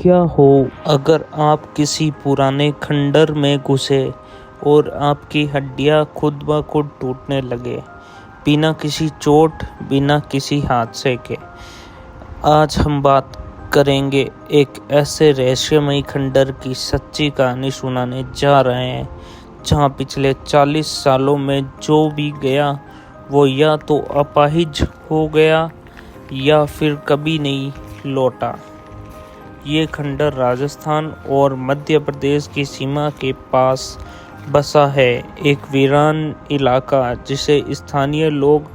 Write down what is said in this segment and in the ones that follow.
क्या हो अगर आप किसी पुराने खंडर में घुसे और आपकी हड्डियां खुद ब खुद टूटने लगे, बिना किसी चोट, बिना किसी हादसे के। आज हम बात करेंगे एक ऐसे रहस्यमयी खंडर की सच्ची कहानी सुनाने जा रहे हैं, जहां पिछले 40 सालों में जो भी गया वो या तो अपाहिज हो गया या फिर कभी नहीं लौटा। ये खंडर राजस्थान और मध्य प्रदेश की सीमा के पास बसा है, एक वीरान इलाका जिसे स्थानीय लोग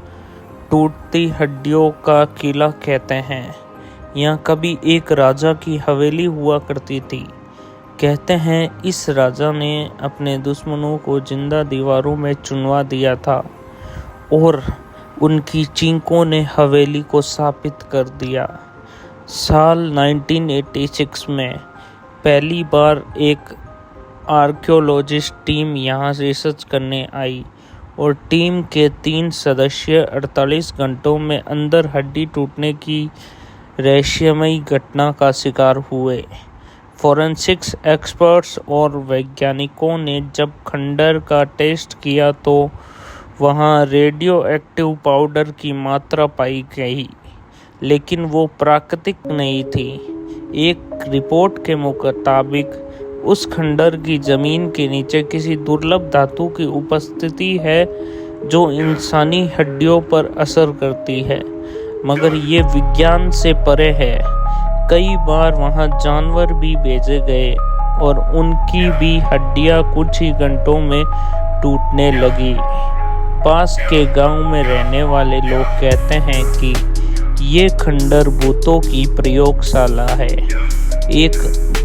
टूटती हड्डियों का किला कहते हैं। यहाँ कभी एक राजा की हवेली हुआ करती थी। कहते हैं इस राजा ने अपने दुश्मनों को जिंदा दीवारों में चुनवा दिया था और उनकी चींकों ने हवेली को स्थापित कर दिया। साल 1986 में पहली बार एक आर्कियोलॉजिस्ट टीम यहाँ रिसर्च करने आई और टीम के 3 सदस्य 48 घंटों में अंदर हड्डी टूटने की रहस्यमयी घटना का शिकार हुए। फॉरेंसिक्स एक्सपर्ट्स और वैज्ञानिकों ने जब खंडर का टेस्ट किया तो वहाँ रेडियो एक्टिव पाउडर की मात्रा पाई गई, लेकिन वो प्राकृतिक नहीं थी। एक रिपोर्ट के मुताबिक उस खंडर की जमीन के नीचे किसी दुर्लभ धातु की उपस्थिति है जो इंसानी हड्डियों पर असर करती है, मगर ये विज्ञान से परे है। कई बार वहां जानवर भी भेजे गए और उनकी भी हड्डियां कुछ ही घंटों में टूटने लगी। पास के गांव में रहने वाले लोग कहते हैं कि ये खंडर भूतों की प्रयोगशाला है। एक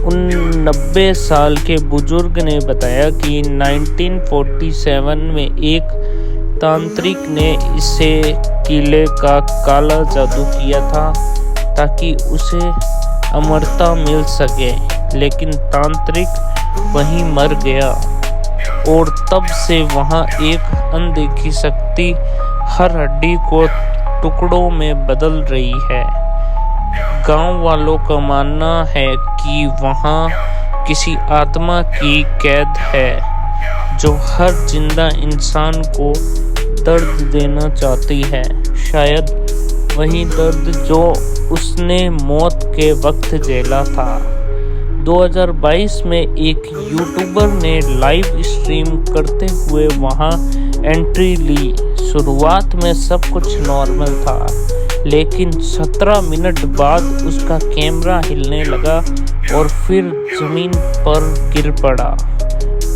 90 साल के बुजुर्ग ने बताया कि 1947 में एक तांत्रिक ने इसे किले का काला जादू किया था ताकि उसे अमरता मिल सके, लेकिन तांत्रिक वहीं मर गया और तब से वहां एक अनदेखी शक्ति हर हड्डी को टुकड़ों में बदल रही है। गांव वालों का मानना है कि वहां किसी आत्मा की कैद है जो हर जिंदा इंसान को दर्द देना चाहती है, शायद वही दर्द जो उसने मौत के वक्त झेला था। 2022 में एक यूट्यूबर ने लाइव स्ट्रीम करते हुए वहां एंट्री ली। शुरुआत में सब कुछ नॉर्मल था, लेकिन 17 मिनट बाद उसका कैमरा हिलने लगा और फिर जमीन पर गिर पड़ा।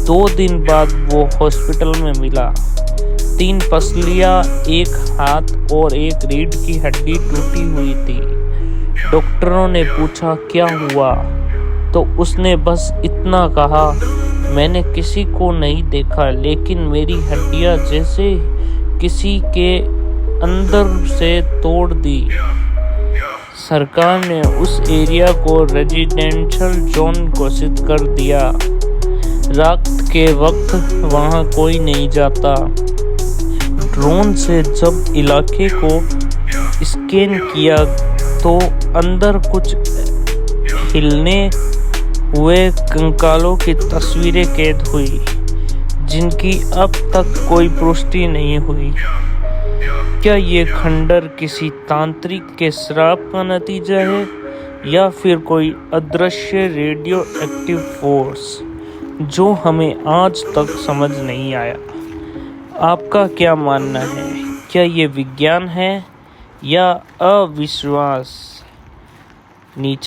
2 दिन बाद वो हॉस्पिटल में मिला। 3 पसलियां, एक हाथ और एक रीढ़ की हड्डी टूटी हुई थी। डॉक्टरों ने पूछा क्या हुआ, तो उसने बस इतना कहा, मैंने किसी को नहीं देखा, लेकिन मेरी हड्डियां जैसे किसी के अंदर से तोड़ दी। सरकार ने उस एरिया को रेजिडेंशियल जोन घोषित कर दिया। रात के वक्त वहां कोई नहीं जाता। ड्रोन से जब इलाके को स्कैन किया तो अंदर कुछ हिलने हुए कंकालों की तस्वीरें कैद हुई, जिनकी अब तक कोई पुष्टि नहीं हुई। क्या ये खंडर किसी तांत्रिक के श्राप का नतीजा है या फिर कोई अदृश्य रेडियो एक्टिव फोर्स जो हमें आज तक समझ नहीं आया? आपका क्या मानना है? क्या ये विज्ञान है या अविश्वास? नीचे